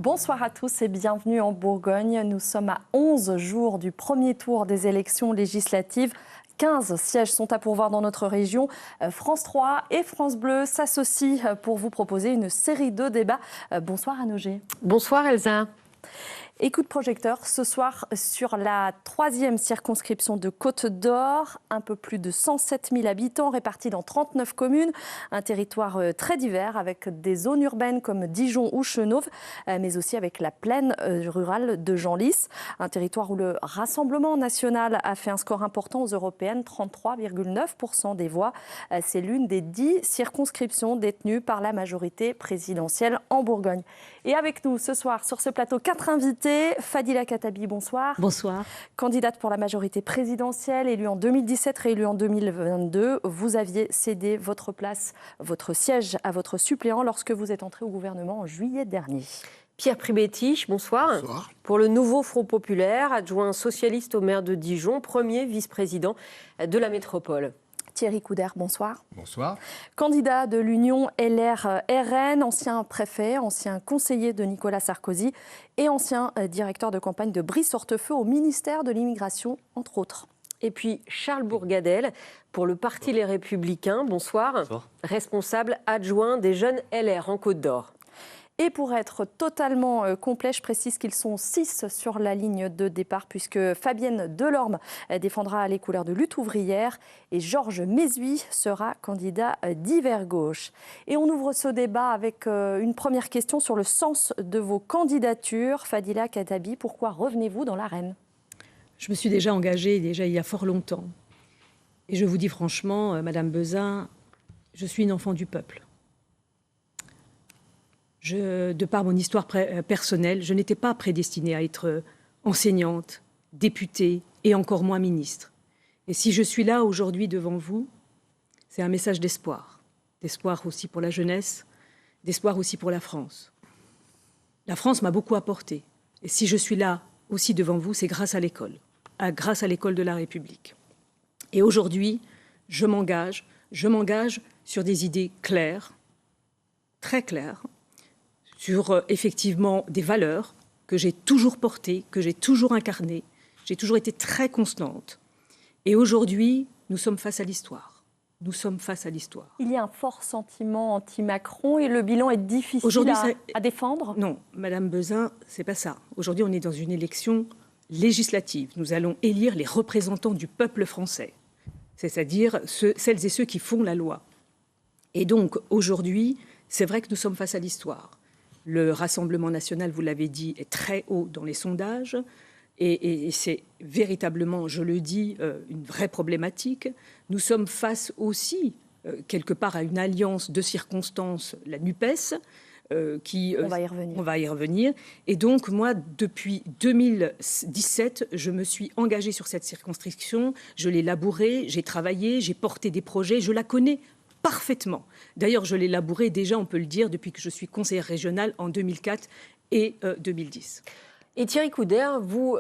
Bonsoir à tous et bienvenue en Bourgogne. Nous sommes à 11 jours du premier tour des élections législatives. 15 sièges sont à pourvoir dans notre région. France 3 et France Bleu s'associent pour vous proposer une série de débats. Bonsoir Anne Auger. Bonsoir Elsa. Et coup de projecteur ce soir sur la 3e circonscription de Côte d'Or. Un peu plus de 107 000 habitants répartis dans 39 communes. Un territoire très divers avec des zones urbaines comme Dijon ou Chenôve, mais aussi avec la plaine rurale de Genlis. Un territoire où le Rassemblement national a fait un score important aux européennes, 33,9% des voix. C'est l'une des 10 circonscriptions détenues par la majorité présidentielle en Bourgogne. Et avec nous ce soir sur ce plateau, 4 invités. Fadila Khattabi, bonsoir. Bonsoir. Candidate pour la majorité présidentielle, élue en 2017, réélue en 2022. Vous aviez cédé votre place, votre siège à votre suppléant lorsque vous êtes entré au gouvernement en juillet dernier. Pierre Pribetich, bonsoir. Bonsoir. Pour le nouveau Front populaire, adjoint socialiste au maire de Dijon, premier vice-président de la métropole. Thierry Couder, bonsoir. Bonsoir. Candidat de l'Union LR-RN, ancien préfet, ancien conseiller de Nicolas Sarkozy et ancien directeur de campagne de Brice Hortefeux au ministère de l'Immigration, entre autres. Et puis Charles Bourgadel, pour le Parti Les Républicains, bonsoir. Bonsoir. Responsable adjoint des jeunes LR en Côte d'Or. Et pour être totalement complet, je précise qu'ils sont 6 sur la ligne de départ puisque Fabienne Delorme défendra les couleurs de Lutte ouvrière et Georges Mézuy sera candidat d'Hiver Gauche. Et on ouvre ce débat avec une première question sur le sens de vos candidatures. Fadila Khattabi, pourquoi revenez-vous dans l'arène ? Je me suis déjà engagée il y a fort longtemps. Et je vous dis franchement, Madame Bezin, je suis une enfant du peuple. De par mon histoire personnelle, je n'étais pas prédestinée à être enseignante, députée et encore moins ministre. Et si je suis là aujourd'hui devant vous, c'est un message d'espoir. D'espoir aussi pour la jeunesse, d'espoir aussi pour la France. La France m'a beaucoup apporté. Et si je suis là aussi devant vous, c'est grâce à l'école de la République. Et aujourd'hui, je m'engage sur des idées claires, très claires, sur effectivement des valeurs que j'ai toujours portées, que j'ai toujours incarnées. J'ai toujours été très constante. Et aujourd'hui, nous sommes face à l'histoire. Nous sommes face à l'histoire. Il y a un fort sentiment anti-Macron et le bilan est difficile à défendre. Non, Madame Bezin, c'est pas ça. Aujourd'hui, on est dans une élection législative. Nous allons élire les représentants du peuple français, c'est-à-dire celles et ceux qui font la loi. Et donc, aujourd'hui, c'est vrai que nous sommes face à l'histoire. Le Rassemblement national, vous l'avez dit, est très haut dans les sondages. Et c'est véritablement, je le dis, une vraie problématique. Nous sommes face aussi, quelque part, à une alliance de circonstances, la NUPES, on va y revenir. Et donc, moi, depuis 2017, je me suis engagée sur cette circonscription. Je l'ai labourée, j'ai travaillé, j'ai porté des projets, je la connais parfaitement. D'ailleurs, je l'ai labouré déjà, on peut le dire, depuis que je suis conseillère régionale en 2004 et 2010. Et Thierry Couder, vous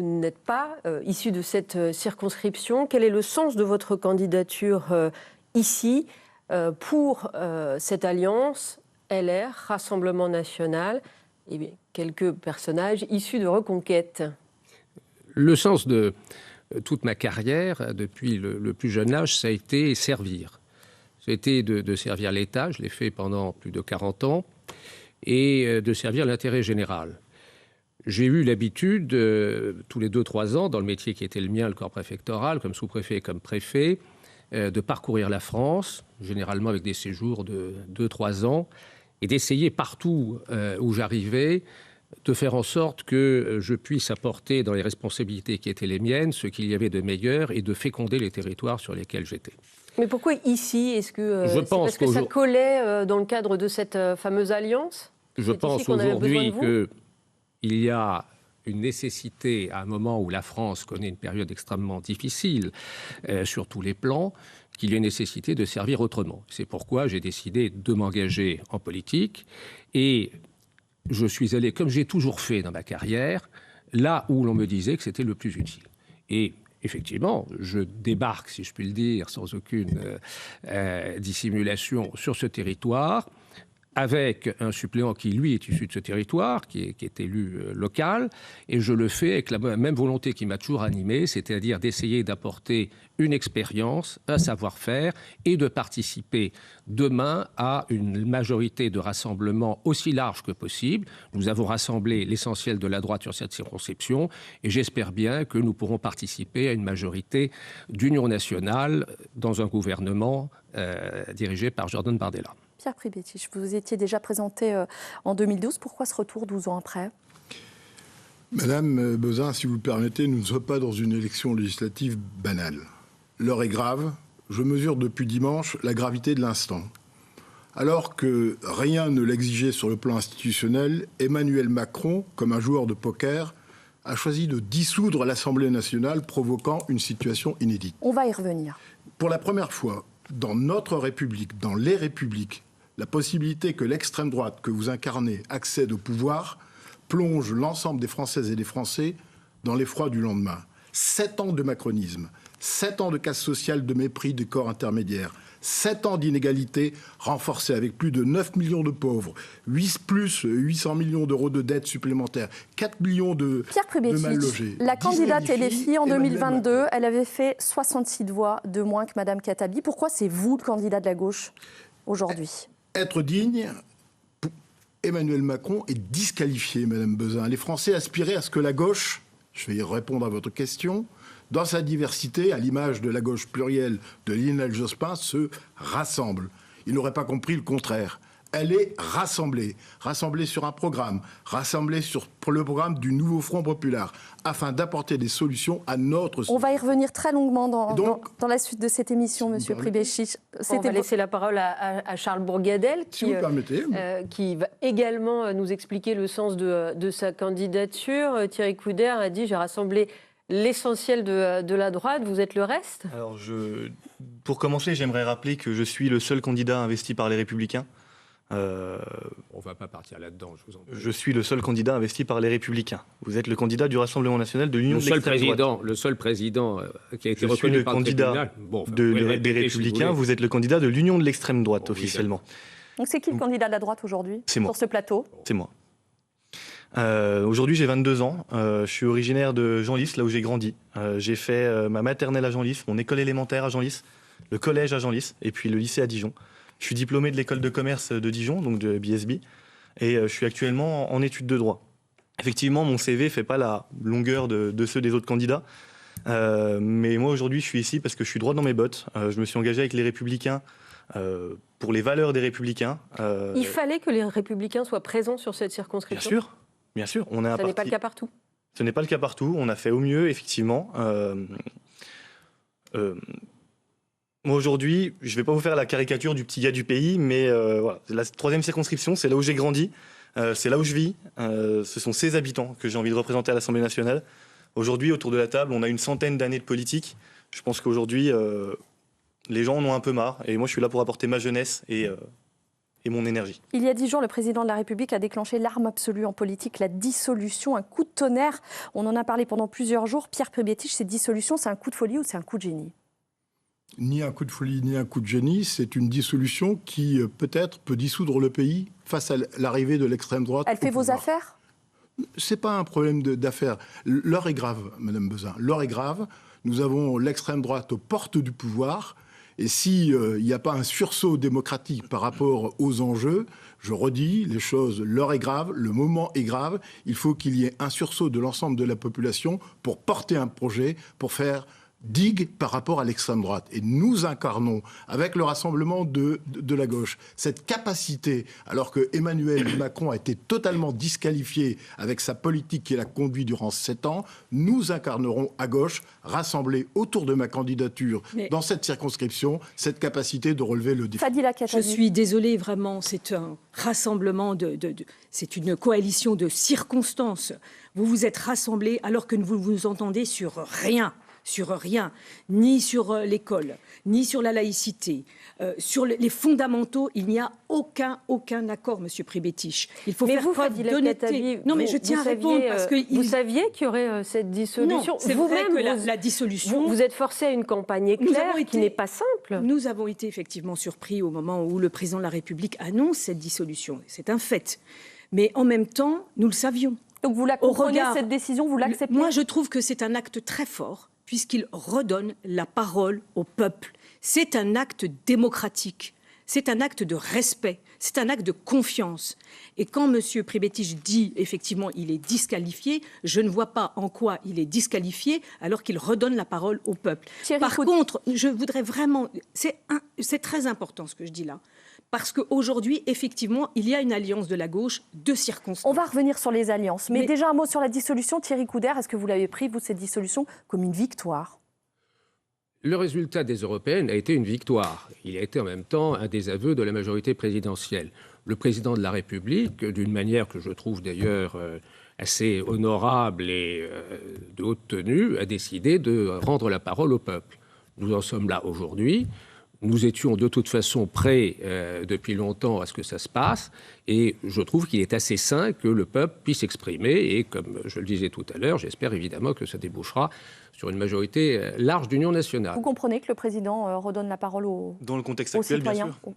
n'êtes pas issu de cette circonscription. Quel est le sens de votre candidature ici pour cette alliance LR, Rassemblement national, et bien, quelques personnages issus de Reconquête? Le sens de toute ma carrière, depuis le plus jeune âge, ça a été servir. C'était de servir l'État, je l'ai fait pendant plus de 40 ans, et de servir l'intérêt général. J'ai eu l'habitude, tous les 2-3 ans, dans le métier qui était le mien, le corps préfectoral, comme sous-préfet et comme préfet, de parcourir la France, généralement avec des séjours de 2-3 ans, et d'essayer partout où j'arrivais de faire en sorte que je puisse apporter dans les responsabilités qui étaient les miennes ce qu'il y avait de meilleur et de féconder les territoires sur lesquels j'étais. Mais pourquoi ici? Est-ce que c'est parce que ça collait dans le cadre de cette fameuse alliance? Je pense aujourd'hui qu'il y a une nécessité, à un moment où la France connaît une période extrêmement difficile sur tous les plans, qu'il y a une nécessité de servir autrement. C'est pourquoi j'ai décidé de m'engager en politique et je suis allé, comme j'ai toujours fait dans ma carrière, là où l'on me disait que c'était le plus utile. Et effectivement, je débarque, si je puis le dire, sans aucune dissimulation sur ce territoire, avec un suppléant qui, lui, est issu de ce territoire, qui est élu local, et je le fais avec la même volonté qui m'a toujours animé, c'est-à-dire d'essayer d'apporter une expérience, un savoir-faire, et de participer demain à une majorité de rassemblement aussi large que possible. Nous avons rassemblé l'essentiel de la droite sur cette circonscription, et j'espère bien que nous pourrons participer à une majorité d'union nationale dans un gouvernement dirigé par Jordan Bardella. Pierre Pribetich, vous étiez déjà présenté en 2012. Pourquoi ce retour 12 ans après ? Madame Bozin, si vous le permettez, nous ne sommes pas dans une élection législative banale. L'heure est grave. Je mesure depuis dimanche la gravité de l'instant. Alors que rien ne l'exigeait sur le plan institutionnel, Emmanuel Macron, comme un joueur de poker, a choisi de dissoudre l'Assemblée nationale, provoquant une situation inédite. On va y revenir. Pour la première fois, dans notre République, dans les républiques, la possibilité que l'extrême droite que vous incarnez accède au pouvoir plonge l'ensemble des Françaises et des Français dans l'effroi du lendemain. 7 ans de macronisme, 7 ans de casse sociale, de mépris des corps intermédiaires, 7 ans d'inégalité renforcée avec plus de 9 millions de pauvres, plus 800 millions d'euros de dettes supplémentaires, 4 millions de mal logés. La candidate LFI en 2022, elle avait fait 66 voix de moins que Mme Khattabi. Pourquoi c'est vous le candidat de la gauche aujourd'hui ? Être digne, Emmanuel Macron est disqualifié, Mme Bozin. Les Français aspiraient à ce que la gauche, je vais y répondre à votre question, dans sa diversité, à l'image de la gauche plurielle de Lionel Jospin, se rassemble. Ils n'auraient pas compris le contraire. Elle est rassemblée sur un programme, rassemblée pour le programme du nouveau Front populaire, afin d'apporter des solutions à notre société. On va y revenir très longuement dans la suite de cette émission, Monsieur Pribetich. On va laisser la parole à Charles Bourgadel, qui va également nous expliquer le sens de sa candidature. Thierry Coudert a dit « J'ai rassemblé l'essentiel de la droite, vous êtes le reste ». Alors, pour commencer, j'aimerais rappeler que je suis le seul candidat investi par les Républicains. On ne va pas partir là-dedans, je vous en prie. Je suis le seul candidat investi par les Républicains. Vous êtes le candidat du Rassemblement national de l'Union de l'extrême droite. Le seul président qui a été reconnu par le tribunal. Des Républicains, vous êtes le candidat de l'Union de l'extrême droite, officiellement. Donc c'est qui le candidat de la droite aujourd'hui sur ce plateau ? C'est moi. Aujourd'hui, j'ai 22 ans. Je suis originaire de Genlis, là où j'ai grandi. J'ai fait ma maternelle à Genlis, mon école élémentaire à Genlis, le collège à Genlis et puis le lycée à Dijon. Je suis diplômé de l'école de commerce de Dijon, donc de BSB, et je suis actuellement en études de droit. Effectivement, mon CV ne fait pas la longueur de ceux des autres candidats, mais moi aujourd'hui je suis ici parce que je suis droit dans mes bottes. Je me suis engagé avec les Républicains pour les valeurs des Républicains. Il fallait que les Républicains soient présents sur cette circonscription ? Bien sûr. Ça n'est pas le cas partout. Ce n'est pas le cas partout, on a fait au mieux, effectivement. Moi, aujourd'hui, je ne vais pas vous faire la caricature du petit gars du pays, mais voilà, la 3e circonscription, c'est là où j'ai grandi, c'est là où je vis. Ce sont ces habitants que j'ai envie de représenter à l'Assemblée nationale. Aujourd'hui, autour de la table, on a une centaine d'années de politique. Je pense qu'aujourd'hui, les gens en ont un peu marre. Et moi, je suis là pour apporter ma jeunesse et mon énergie. Il y a 10 jours, le président de la République a déclenché l'arme absolue en politique, la dissolution, un coup de tonnerre. On en a parlé pendant plusieurs jours. Pierre Pribetich, cette dissolution, c'est un coup de folie ou c'est un coup de génie ? Ni un coup de folie, ni un coup de génie. C'est une dissolution qui, peut-être, peut dissoudre le pays face à l'arrivée de l'extrême droite. Elle fait vos affaires ? C'est pas un problème d'affaires. L'heure est grave, Madame Bozin. L'heure est grave. Nous avons l'extrême droite aux portes du pouvoir. Et s'il n'y a pas un sursaut démocratique par rapport aux enjeux, je redis les choses, l'heure est grave, le moment est grave. Il faut qu'il y ait un sursaut de l'ensemble de la population pour porter un projet, pour faire digue par rapport à l'extrême droite. Et nous incarnons, avec le rassemblement de la gauche, cette capacité, alors que Emmanuel Macron a été totalement disqualifié avec sa politique qu'il a conduite durant 7 ans, nous incarnerons à gauche, rassemblés autour de ma candidature dans cette circonscription, cette capacité de relever le défi. Fadila Khattabi. Je suis désolée, vraiment, c'est un rassemblement, c'est une coalition de circonstances. Vous vous êtes rassemblés alors que vous vous entendez sur rien. sur rien, ni sur l'école, ni sur la laïcité. Sur les fondamentaux, il n'y a aucun accord, Monsieur Pribetich. Il faut faire preuve d'honnêteté. Non, mais je tiens à répondre parce que vous saviez qu'il y aurait cette dissolution. Non, c'est vrai que la dissolution. Vous êtes forcé à une campagne éclair qui n'est pas simple. Nous avons été effectivement surpris au moment où le président de la République annonce cette dissolution. C'est un fait. Mais en même temps, nous le savions. Donc vous la comprenez, cette décision, vous l'acceptez? Moi, je trouve que c'est un acte très fort, puisqu'il redonne la parole au peuple. C'est un acte démocratique, c'est un acte de respect, c'est un acte de confiance. Et quand M. Pribetich dit, effectivement, il est disqualifié, je ne vois pas en quoi il est disqualifié alors qu'il redonne la parole au peuple. Par contre, je voudrais vraiment... C'est très important ce que je dis là. Parce qu'aujourd'hui, effectivement, il y a une alliance de la gauche de circonstance. On va revenir sur les alliances. Mais déjà un mot sur la dissolution. Thierry Coudert, est-ce que vous l'avez pris, vous, cette dissolution, comme une victoire? Le résultat des européennes a été une victoire. Il a été en même temps un désaveu de la majorité présidentielle. Le président de la République, d'une manière que je trouve d'ailleurs assez honorable et de haute tenue, a décidé de rendre la parole au peuple. Nous en sommes là aujourd'hui. Nous étions de toute façon prêts depuis longtemps à ce que ça se passe, et je trouve qu'il est assez sain que le peuple puisse s'exprimer, et comme je le disais tout à l'heure, j'espère évidemment que ça débouchera sur une majorité large d'union nationale. Vous comprenez que le président redonne la parole aux citoyens? Dans le contexte actuel,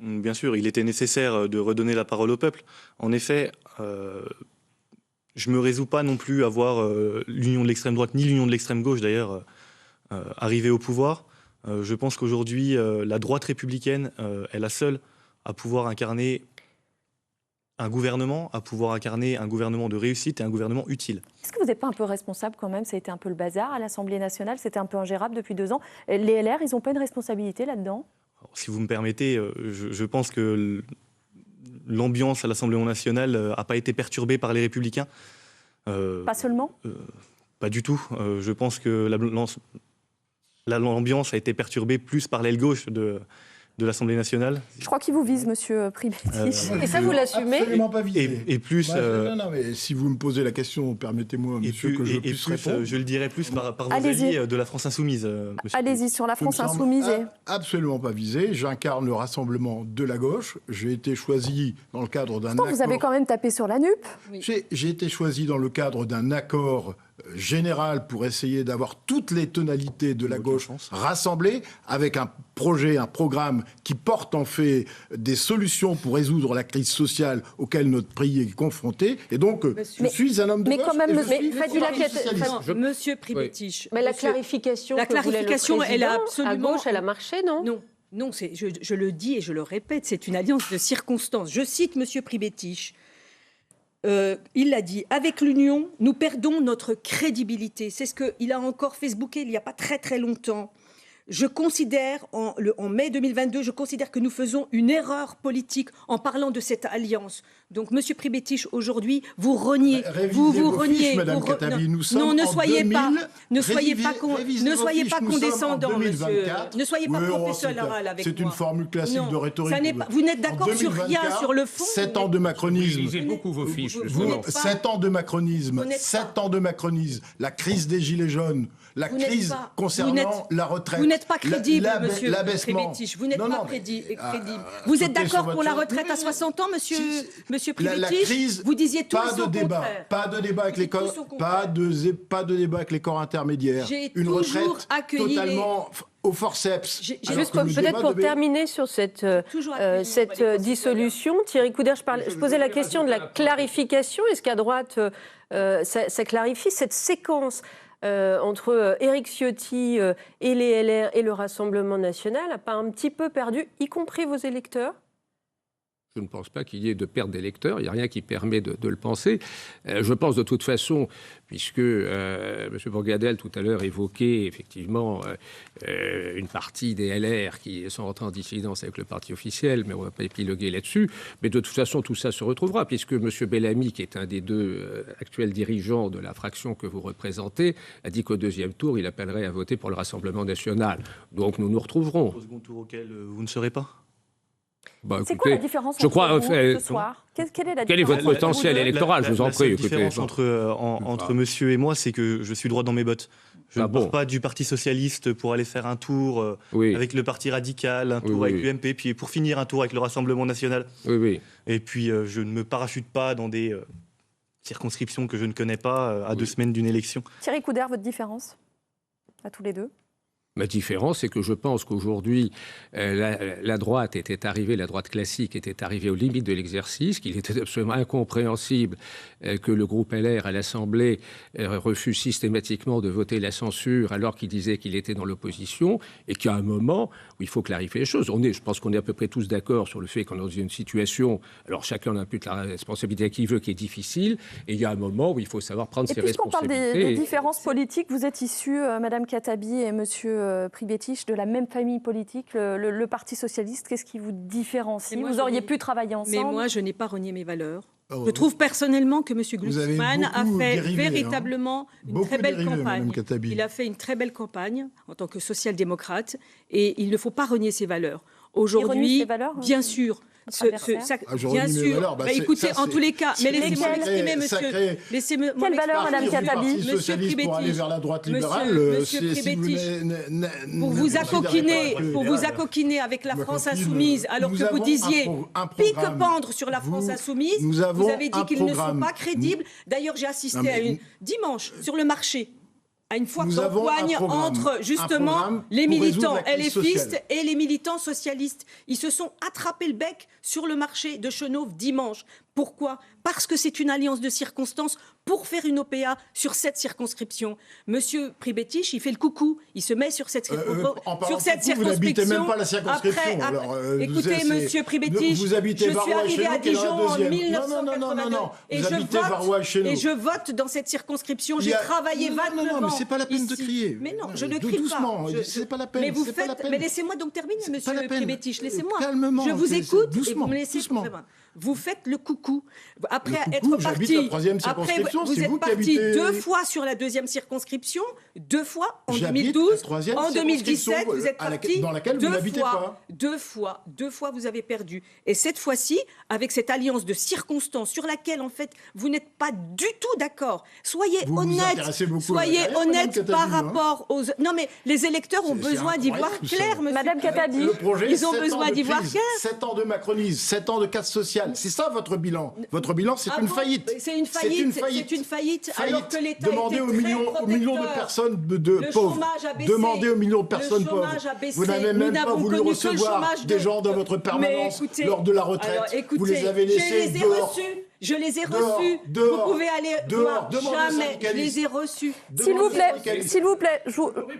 bien sûr, il était nécessaire de redonner la parole au peuple. En effet, je ne me résous pas non plus à voir l'union de l'extrême droite, ni l'union de l'extrême gauche d'ailleurs, arriver au pouvoir. Je pense qu'aujourd'hui, la droite républicaine est la seule à pouvoir incarner un gouvernement, de réussite et un gouvernement utile. Est-ce que vous n'êtes pas un peu responsable quand même? Ça a été un peu le bazar à l'Assemblée nationale, c'était un peu ingérable depuis 2 ans. Les LR, ils n'ont pas une responsabilité là-dedans? Si vous me permettez, je pense que l'ambiance à l'Assemblée nationale n'a pas été perturbée par les Républicains. Pas seulement? Pas du tout. Je pense que l'ambiance a été perturbée plus par l'aile gauche de l'Assemblée nationale. Je crois qu'il vous vise, Monsieur Pribetich. Et ça, vous l'assumez? Absolument pas visé. Et plus... Non, mais si vous me posez la question, permettez-moi, monsieur, que je puisse répondre. Je le dirais plus par vos alliés de la France Insoumise. Allez-y, sur la France Insoumise. Absolument pas visé. J'incarne le rassemblement de la gauche. J'ai été choisi dans le cadre d'un accord... Vous avez quand même tapé sur la nupe. Oui. J'ai été choisi dans le cadre d'un accord général pour essayer d'avoir toutes les tonalités de la gauche rassemblées avec un projet, un programme qui porte en fait des solutions pour résoudre la crise sociale auquel notre pays est confronté. Et donc, je suis un homme de gauche. Monsieur Pribetich. Mais la clarification, elle a absolument... à gauche, elle a marché, non? Non, je le dis et je le répète, c'est une alliance de circonstances. Je cite Monsieur Pribetich. Il l'a dit, avec l'Union, nous perdons notre crédibilité. C'est ce qu'il a encore facebooké il n'y a pas très très longtemps. Je considère, en mai 2022, je considère que nous faisons une erreur politique en parlant de cette alliance. Donc, Monsieur Pribetich, aujourd'hui, vous reniez. Vous reniez. Madame Khattabi, nous sommes non, ne en soyez 2000, pas condescendant, monsieur. Ne soyez pas professionnel avec moi. C'est une formule classique de rhétorique. Vous n'êtes d'accord sur rien, sur le fond. 7 ans de macronisme. Lisez beaucoup vos fiches. 7 ans de macronisme. 7 ans de macronisme. La crise des Gilets jaunes. La crise concernant la retraite. Vous n'êtes pas crédible, monsieur Pribetich. Vous n'êtes pas crédible. Vous êtes d'accord pour la retraite à 60 ans, monsieur Pribetich? Vous disiez tout son contraire. Pas de débat avec les corps, pas de débat avec les corps intermédiaires. Une retraite totalement au forceps. Juste peut-être pour terminer sur cette dissolution, Thierry Coudert, je posais la question de la clarification. Est-ce qu'à droite, ça clarifie cette séquence entre Éric Ciotti et les LR et le Rassemblement national n'a pas un petit peu perdu, y compris vos électeurs? Je ne pense pas qu'il y ait de perte d'électeurs, il n'y a rien qui permet de le penser. Je pense de toute façon, puisque M. Bourgadel tout à l'heure évoquait effectivement une partie des LR qui sont entrés en dissidence avec le parti officiel, mais on ne va pas épiloguer là-dessus. Mais de toute façon, tout ça se retrouvera, puisque M. Bellamy, qui est un des 2 actuels dirigeants de la fraction que vous représentez, a dit qu'au 2e tour, il appellerait à voter pour le Rassemblement national. Donc nous nous retrouverons. Au second tour auquel vous ne serez pas? C'est quoi la différence entre vous ce soir? Quel est votre potentiel électoral? Je vous en prie. La différence entre monsieur et moi, c'est que je suis droit dans mes bottes. Je ne pars pas du Parti socialiste pour aller faire un tour avec le Parti radical, un tour avec l'UMP, puis pour finir un tour avec le Rassemblement national. Et puis je ne me parachute pas dans des circonscriptions que je ne connais pas à 2 semaines d'une élection. Thierry Coudert, votre différence à tous les deux? Ma différence, c'est que je pense qu'aujourd'hui, la droite était arrivée, la droite classique était arrivée aux limites de l'exercice, qu'il était absolument incompréhensible que le groupe LR à l'Assemblée refuse systématiquement de voter la censure alors qu'il disait qu'il était dans l'opposition, et qu'il y a un moment où il faut clarifier les choses. Je pense qu'on est à peu près tous d'accord sur le fait qu'on est dans une situation, alors chacun impute la responsabilité qu'il veut, qui est difficile, et il y a un moment où il faut savoir prendre ses responsabilités. Puisqu'on parle des différences politiques, vous êtes issus, Madame Khattabi et Monsieur Pribetich, de la même famille politique, le Parti socialiste. Qu'est-ce qui vous différencie? Vous auriez pu travailler ensemble. Mais moi, je n'ai pas renié mes valeurs. Je trouve personnellement que M. Glucksmann a fait véritablement une très belle campagne. Il a fait une très belle campagne en tant que social-démocrate et il ne faut pas renier ses valeurs. Aujourd'hui, bien sûr. Bien sûr. Écoutez, en tous les cas, mais laissez-moi m'exprimer, monsieur. Quelle valeur, Madame Khattabi? Monsieur Pribetich, pour aller vers la droite libérale, Monsieur Pribetich, pour vous accoquiner avec la France insoumise, alors que vous disiez pique-pendre sur la France insoumise, vous avez dit qu'ils ne sont pas crédibles. D'ailleurs, j'ai assisté à dimanche sur le marché à une foire d'empoigne entre justement les militants LFistes et les militants socialistes. Ils se sont attrapés le bec sur le marché de Chenôve dimanche. Pourquoi? Parce que c'est une alliance de circonstances pour faire une OPA sur cette circonscription. Monsieur Pribetich, il fait le coucou, il se met sur cette circonscription. Vous n'habitez même pas la circonscription. Écoutez, monsieur Pribetich, je suis arrivé à Dijon en 1989 et je vote dans cette circonscription. J'ai travaillé 29 ans. Non, mais c'est pas la peine de crier. Mais non, je ne crie pas. Doucement, c'est pas la peine. Mais laissez-moi donc terminer, monsieur Pribetich. Laissez-moi. Calmement. Je vous écoute et vous me laissez vous faites le coucou. Après être parti, vous êtes parti 2 fois sur la 2e circonscription, 2 fois en 2012, en 2017, vous êtes parti dans laquelle vous n'habitez pas. 2 fois, vous avez perdu. Et cette fois-ci, avec cette alliance de circonstances sur laquelle, en fait, vous n'êtes pas du tout d'accord. Soyez honnête par rapport aux... Non, mais les électeurs ont besoin d'y voir clair, monsieur. Madame Khattabi, ils ont besoin d'y voir clair. 7 ans de macronisme, 7 ans de casse sociale. C'est ça votre bilan. Votre bilan, c'est une faillite. C'est une faillite. Alors que l'État demandez aux millions de personnes pauvres. Demandez aux millions de personnes pauvres. Vous n'avez même pas voulu recevoir des gens dans votre permanence lors de la retraite. Vous les avez laissés dehors. Je les ai reçus. Vous pouvez aller voir. Jamais. Je les ai reçus. S'il vous plaît.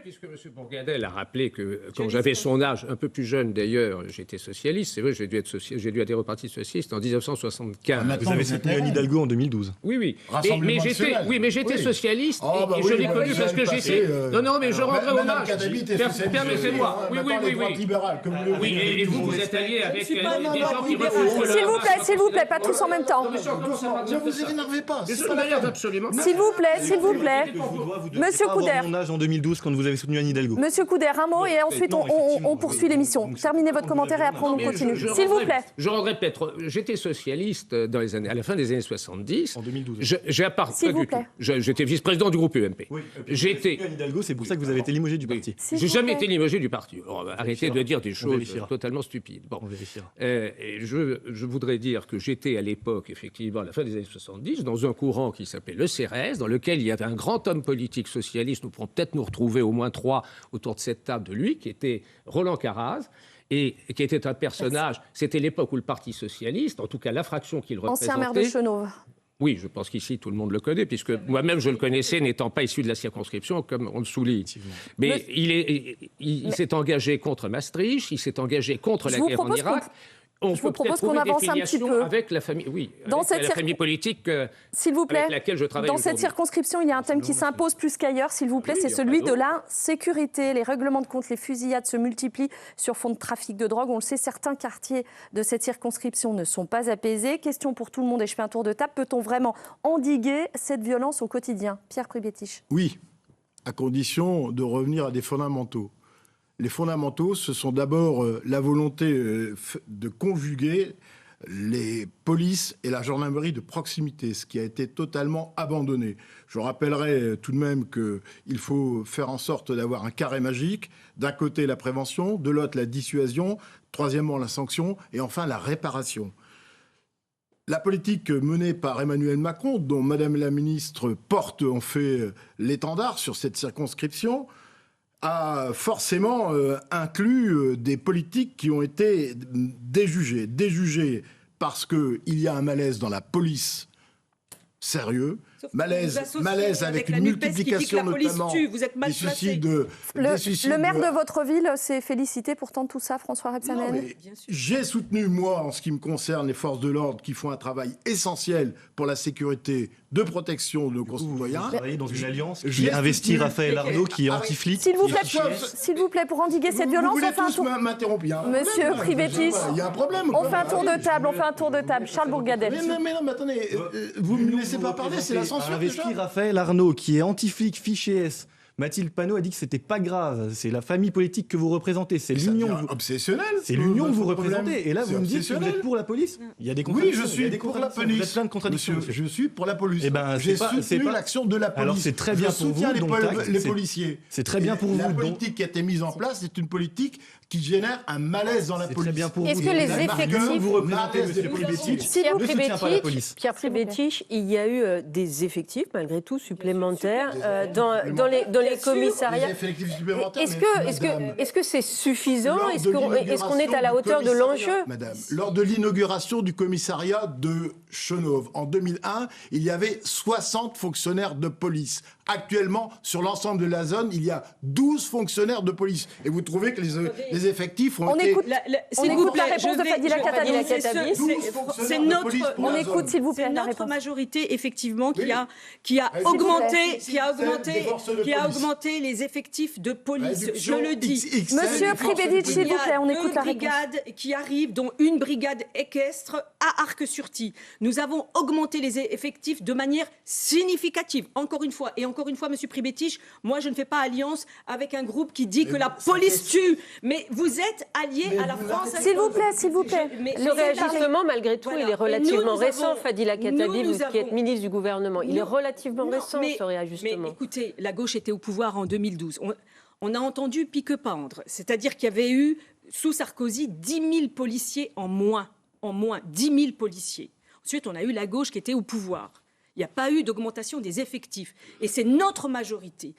Puisque M. Bourgadel a rappelé que quand j'avais son âge, un peu plus jeune d'ailleurs, j'étais socialiste. C'est vrai, j'ai dû adhérer au Parti socialiste en 1975. Vous avez soutenu Anne Hidalgo en 2012. Oui. Mais j'étais socialiste et je l'ai connu parce que j'étais... Non, mais je rendrai hommage. Permettez-moi. Oui, et vous êtes allié avec des gens qui refusent... S'il vous plaît, pas tous en même temps. Ne vous énervez pas. S'il vous plaît. Monsieur Coudert. Mon âge en 2012 quand vous avez soutenu Anne Hidalgo. Monsieur Coudert, un mot et ensuite on poursuit l'émission. Terminez votre commentaire et après on continue. S'il vous plaît. Je rendrai peut-être. J'étais socialiste à la fin des années 70. En 2012. S'il vous plaît. J'étais vice-président du groupe UMP. J'étais Anne Hidalgo, c'est pour ça que vous avez été limogé du parti. J'ai jamais été limogé du parti. Arrêtez de dire des choses totalement stupides. On vérifiera. Je voudrais dire que j'étais à l'époque, effectivement, à la fin des années 70, dans un courant qui s'appelait le CRS, dans lequel il y avait un grand homme politique socialiste, nous pourrons peut-être nous retrouver au moins 3 autour de cette table de lui, qui était Roland Caraz, et qui était un personnage, c'était l'époque où le Parti socialiste, en tout cas la fraction qu'il représentait... Ancien maire de Chenôve. Oui, je pense qu'ici, tout le monde le connaît, puisque moi-même, je le connaissais, n'étant pas issu de la circonscription, comme on le souligne. Mais il s'est engagé contre Maastricht, il s'est engagé contre la guerre en Irak. Je vous propose qu'on avance un petit peu. Avec la famille, la famille politique s'il vous plaît, avec laquelle je travaille. Dans cette circonscription, il y a un thème qui s'impose plus qu'ailleurs, s'il vous plaît, c'est celui de la sécurité. Les règlements de compte, les fusillades se multiplient sur fond de trafic de drogue. On le sait, certains quartiers de cette circonscription ne sont pas apaisés. Question pour tout le monde, et je fais un tour de table. Peut-on vraiment endiguer cette violence au quotidien? Pierre Pribetich. Oui, à condition de revenir à des fondamentaux. Les fondamentaux, ce sont d'abord la volonté de conjuguer les polices et la gendarmerie de proximité, ce qui a été totalement abandonné. Je rappellerai tout de même qu'il faut faire en sorte d'avoir un carré magique. D'un côté, la prévention, de l'autre, la dissuasion, troisièmement, la sanction, et enfin, la réparation. La politique menée par Emmanuel Macron, dont Madame la ministre porte en fait l'étendard sur cette circonscription, a forcément inclus des politiques qui ont été déjugées. Déjugées parce qu'il y a un malaise dans la police sérieux, malaise avec une multiplication notamment des suicides. Le maire de votre ville s'est félicité pourtant de tout ça, François Rebsamen. J'ai soutenu, moi, en ce qui me concerne, les forces de l'ordre qui font un travail essentiel pour la sécurité de protection de nos concitoyens. Vous travaillez dans une alliance qui investit Raphaël Arnaud, qui est anti-flic. S'il vous plaît, pour endiguer cette violence, on fait un tour. Monsieur Pribetich, il y a un problème. On fait un tour de table. Charles Bourgadet. Mais attendez, vous ne me laissez pas parler, c'est la censure. Investi Raphaël Arnaud, qui est anti-flic, fiché S. Mathilde Panot a dit que c'était pas grave. C'est la famille politique que vous représentez. C'est l'union. Obsessionnel. C'est l'union que vous représentez. Et là, vous me dites que vous êtes pour la police. Il y a des contradictions. Oui, je suis pour la police. Vous êtes plein de contradictions. Je suis pour la police. Eh ben, j'ai soutenu l'action de la police. Alors c'est très bien pour vous. Les policiers. C'est très bien pour vous. La politique qui a été mise en place, c'est une politique qui génère un malaise dans la police. C'est très bien pour vous. Est-ce que les effectifs vous représentez, monsieur Pribetich, Pierre Pribetich, il y a eu des effectifs, malgré tout, supplémentaires dans les commissariats. Est-ce que c'est suffisant? Est-ce qu'on est à la hauteur de l'enjeu? Madame, lors de l'inauguration du commissariat de Chenôve en 2001, il y avait 60 fonctionnaires de police. Actuellement, sur l'ensemble de la zone, il y a 12 fonctionnaires de police. Et vous trouvez que les effectifs ont été... On écoute la réponse de Fadila Khattabi. C'est notre... On écoute, s'il vous plaît, la réponse. Notre majorité, effectivement, qui a augmenté les effectifs de police. Je le dis. Monsieur Pribetich, s'il vous plaît, on écoute la réponse. Il y a 2 brigades qui arrivent, dont une brigade équestre à Arc-sur-Tille. Nous avons augmenté les effectifs de manière significative. Encore une fois, Monsieur Pribetich, moi je ne fais pas alliance avec un groupe qui dit que la police tue. Mais vous êtes alliés à la France. S'il vous plaît. Le réajustement, malgré tout, il est relativement récent, Fadila Khattabi, vous qui êtes ministre du gouvernement. Il est relativement récent, ce réajustement. Mais écoutez, la gauche était au pouvoir en 2012. On a entendu pique-pendre. C'est-à-dire qu'il y avait eu, sous Sarkozy, 10 000 policiers en moins. 10 000 policiers. Ensuite, on a eu la gauche qui était au pouvoir. Il n'y a pas eu d'augmentation des effectifs. Et c'est notre majorité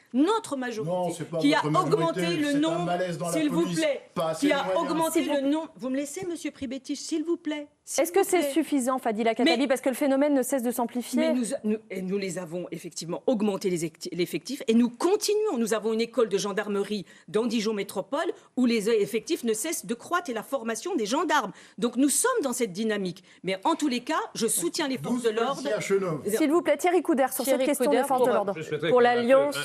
qui a augmenté le nombre, s'il vous plaît, qui a augmenté le nombre. Vous me laissez, Monsieur Pribetich, s'il vous plaît. Est-ce que c'est suffisant, Fadila Khattabi, parce que le phénomène ne cesse de s'amplifier? Mais nous les avons effectivement augmenté l'effectif et nous continuons. Nous avons une école de gendarmerie dans Dijon Métropole où les effectifs ne cessent de croître et la formation des gendarmes. Donc nous sommes dans cette dynamique. Mais en tous les cas, je soutiens les forces de l'ordre. S'il vous plaît, Thierry Coudert, sur cette question des forces de l'ordre. Pour l'alliance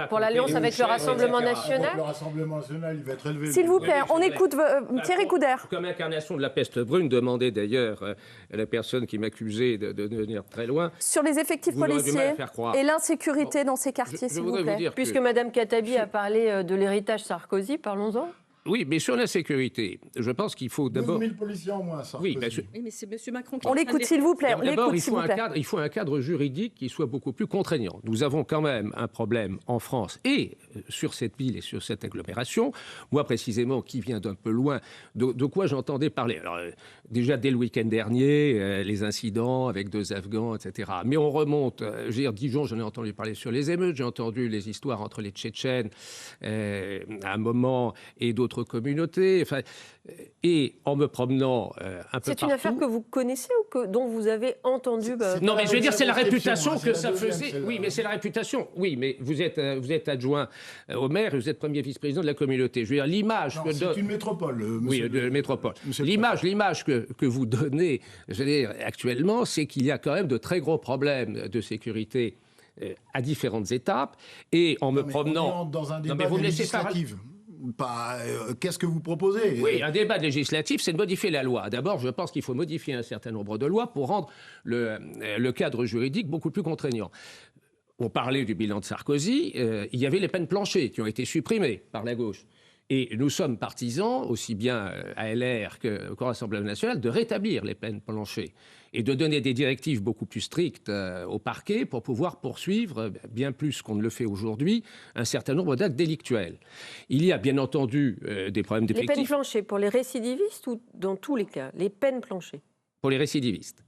pour l'alliance avec le Rassemblement national. Le Rassemblement national, il va être élevé. S'il vous plaît, on écoute Thierry Coudert. Comme incarnation de la peste brune, demandait d'ailleurs à la personne qui m'accusait de venir très loin. Sur les effectifs policiers et l'insécurité dans ces quartiers, s'il vous plaît. Puisque Mme Khattabi a parlé de l'héritage Sarkozy, parlons-en. Oui, mais sur la sécurité, je pense qu'il faut d'abord... 12 000 policiers en moins, Sarkozy. Oui, mais c'est M. Macron qui... On l'écoute, s'il vous plaît. D'abord, il faut un cadre juridique qui soit beaucoup plus contraignant. Nous avons quand même un problème en France et sur cette ville et sur cette agglomération. Moi, précisément, qui vient d'un peu loin, de quoi j'entendais parler. Alors, déjà, dès le week-end dernier, les incidents avec 2 Afghans, etc. Mais on remonte, je veux dire, Dijon, j'en ai entendu parler sur les émeutes, j'ai entendu les histoires entre les Tchétchènes à un moment et d'autres communautés, enfin, et en me promenant un peu partout... C'est une affaire que vous connaissez ou dont vous avez entendu... Non, mais je veux dire, c'est la réputation que ça faisait... Oui, mais c'est la réputation. Oui, mais vous êtes adjoint au maire et vous êtes premier vice-président de la communauté. Je veux dire, l'image que... C'est une métropole, monsieur. Oui, de métropole. L'image que vous donnez, je veux dire, actuellement, c'est qu'il y a quand même de très gros problèmes de sécurité à différentes étapes. Et en me promenant... On est dans un débat législatif. Qu'est-ce que vous proposez? Oui, un débat législatif, c'est de modifier la loi. D'abord, je pense qu'il faut modifier un certain nombre de lois pour rendre le cadre juridique beaucoup plus contraignant. On parlait du bilan de Sarkozy, il y avait les peines planchées qui ont été supprimées par la gauche. Et nous sommes partisans, aussi bien à LR qu'au Rassemblement national, de rétablir les peines planchers et de donner des directives beaucoup plus strictes au parquet pour pouvoir poursuivre, bien plus qu'on ne le fait aujourd'hui, un certain nombre d'actes délictuels. Il y a bien entendu des problèmes d'effectifs. Les peines planchées pour les récidivistes ou dans tous les cas, les peines planchées? Pour les récidivistes.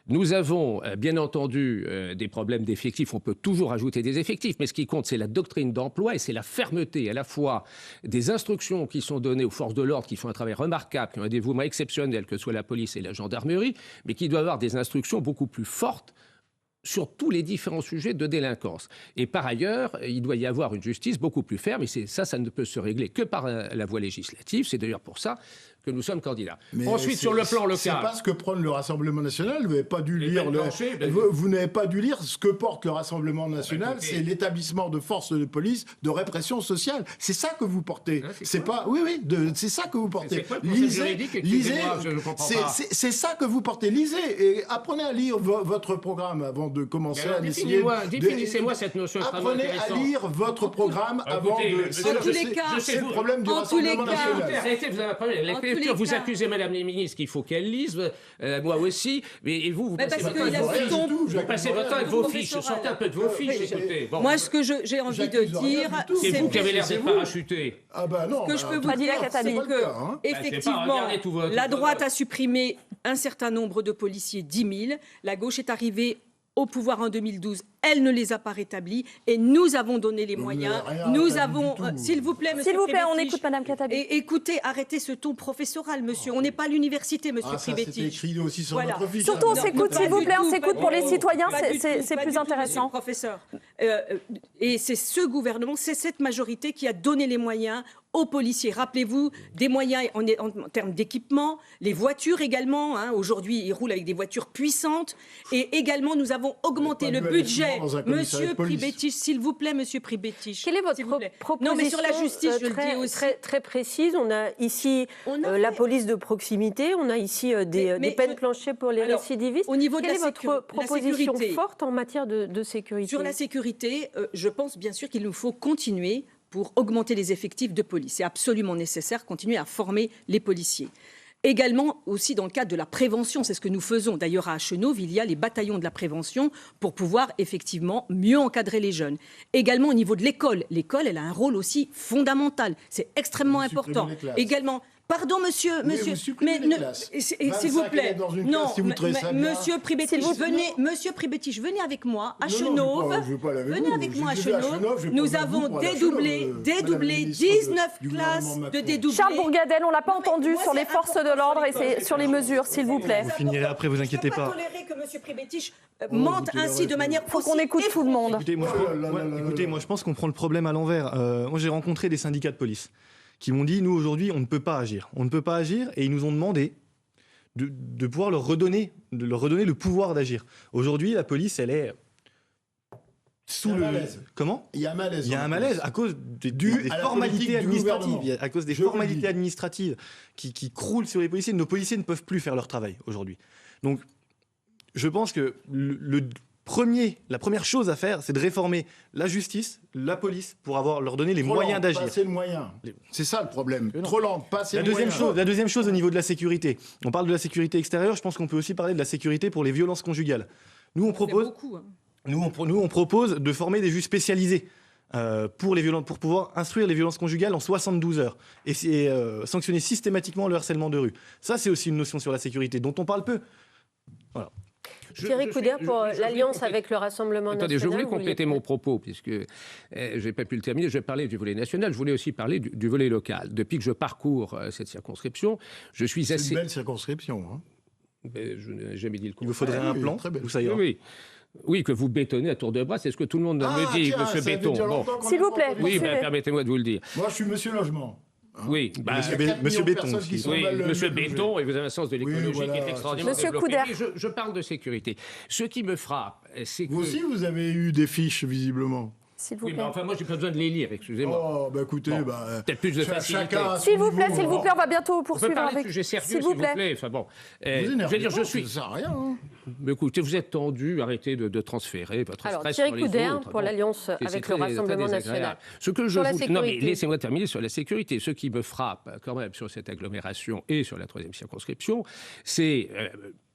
Nous avons bien entendu des problèmes d'effectifs, on peut toujours ajouter des effectifs, mais ce qui compte c'est la doctrine d'emploi et c'est la fermeté à la fois des instructions qui sont données aux forces de l'ordre qui font un travail remarquable, qui ont un dévouement exceptionnel, que ce soit la police et la gendarmerie, mais qui doivent avoir des instructions beaucoup plus fortes sur tous les différents sujets de délinquance. Et par ailleurs, il doit y avoir une justice beaucoup plus ferme, et ça ne peut se régler que par la voie législative. C'est d'ailleurs pour ça que nous sommes candidats. Mais ensuite, sur le plan local... C'est pas ce que prône le Rassemblement national. Vous n'avez pas dû lire... planchers, vous n'avez pas dû lire ce que porte le Rassemblement national. C'est l'établissement de forces de police de répression sociale. C'est ça que vous portez. C'est pas... Oui, c'est ça que vous portez. Lisez. C'est ça que vous portez. Lisez et apprenez à lire votre programme avant de commencer à essayer... Définissez-moi cette notion extrêmement intéressante. Apprenez à lire votre programme avant de... C'est le problème du Rassemblement national. Vous accusez Madame la ministre qu'il faut qu'elle lise, moi aussi, mais vous passez votre temps avec vos fiches. Sortez un peu de vos fiches, écoutez. Bon. Moi, ce que j'ai envie de dire, c'est vous qui avez l'air d'être parachuté. Ah ben non. Ce que je peux vous dire, c'est que, effectivement, la droite a supprimé un certain nombre de policiers, 10 000. La gauche est arrivée au pouvoir en 2012, elle ne les a pas rétablis et nous avons donné les moyens. Nous avons, s'il vous plaît, monsieur. S'il vous plaît, on écoute Madame Khattabi. Et écoutez, arrêtez ce ton professoral, monsieur. On n'est pas à l'université, monsieur Pribetich. C'est écrit aussi sur notre fiche. Surtout, on s'écoute, s'il vous plaît, on s'écoute pour les citoyens, c'est plus intéressant. Professeur. Et c'est ce gouvernement, c'est cette majorité qui a donné les moyens aux policiers. Rappelez-vous des moyens en termes d'équipement, les voitures également. Aujourd'hui, ils roulent avec des voitures puissantes. Et également, nous avons augmenté le budget. Monsieur Pribetich, s'il vous plaît, monsieur Pribetich. Quelle est votre proposition? Non, mais sur la justice, je le dis aussi. Très précise. On a ici la police de proximité. On a ici des peines planchées pour les récidivistes. Au niveau de Quelle est votre proposition forte en matière de sécurité? Sur la sécurité, je pense bien sûr qu'il nous faut continuer pour augmenter les effectifs de police. C'est absolument nécessaire, continuer à former les policiers. Également, aussi dans le cadre de la prévention, c'est ce que nous faisons. D'ailleurs, à Chenauve, il y a les bataillons de la prévention pour pouvoir effectivement mieux encadrer les jeunes. Également, au niveau de l'école, l'école, elle a un rôle aussi fondamental. C'est extrêmement important. Également... Pardon, monsieur, mais s'il vous plaît, non, monsieur Pribetich, venez avec moi à Chenauve. Venez avec moi à Chenauve. Nous avons dédoublé 19 classes de dédoublés. Charles Bourgadel, on l'a pas entendu sur les forces de l'ordre et sur les mesures, s'il vous plaît. Vous finirez après, vous inquiétez pas. Je ne peux pas tolérer que monsieur Pribetich mente ainsi de manière. Faut qu'on écoute tout le monde. Écoutez, moi je pense qu'on prend le problème à l'envers. Moi j'ai rencontré des syndicats de police qui m'ont dit, nous, aujourd'hui, on ne peut pas agir. On ne peut pas agir, et ils nous ont demandé de pouvoir leur redonner le pouvoir d'agir. Aujourd'hui, la police, elle est sous le... Malaise. Comment ? Il y a un malaise. Il y a un malaise à cause des formalités administratives. À cause des formalités administratives qui croulent sur les policiers. Nos policiers ne peuvent plus faire leur travail, aujourd'hui. Donc, je pense que la première chose à faire, c'est de réformer la justice, la police, pour leur donner les moyens d'agir. Pas assez de moyens. C'est ça le problème. Trop lent, pas assez de moyens. La deuxième chose au niveau de la sécurité. On parle de la sécurité extérieure, je pense qu'on peut aussi parler de la sécurité pour les violences conjugales. Nous, on propose de former des juges spécialisés pour pouvoir instruire les violences conjugales en 72 heures et sanctionner systématiquement le harcèlement de rue. Ça, c'est aussi une notion sur la sécurité dont on parle peu. Voilà. Thierry Couder pour l'alliance avec le Rassemblement national. Attendez, je voulais compléter mon propos, puisque je n'ai pas pu le terminer. Je vais parler du volet national, je voulais aussi parler du volet local. Depuis que je parcours cette circonscription, je suis assez... C'est une belle circonscription. Hein. Je n'ai jamais dit le contraire. Il vous faudrait un plan, où ça ira. Oui, que vous bétonnez à tour de bras, c'est ce que tout le monde me dit, monsieur Béton. Bon. S'il vous plaît. Oui, permettez-moi de vous le dire. Moi, je suis monsieur Logement. Oui, monsieur Béton aussi. Oui, monsieur Béton, et vous avez un sens de l'écologie qui est extraordinairement Monsieur développé. Couder. Je parle de sécurité. Ce qui me frappe, c'est que... Vous aussi, vous avez eu des fiches, visiblement. s'il vous Oui, plaît. mais enfin, moi, j'ai pas besoin de les lire, excusez-moi. Oh, bah écoutez, Bon, bah, peut-être plus de facilité. chacun a son S'il vous plaît, niveau, on va bientôt On peut poursuivre parler de avec... sujets sérieux, s'il vous plaît. Enfin, bon. Vous Je énervez veux dire, pas, je suis... Ça sert à rien. Hein. Mais écoutez, vous êtes tendu, arrêtez de transférer votre Alors, stress Thierry sur les Coudert autres. pour l'Alliance C'est avec très- le très Rassemblement désagréable. national. Ce que je Sur la vous... Non, mais sécurité. laissez-moi terminer sur la sécurité. Ce qui me frappe quand même sur cette agglomération et sur la 3e circonscription, c'est...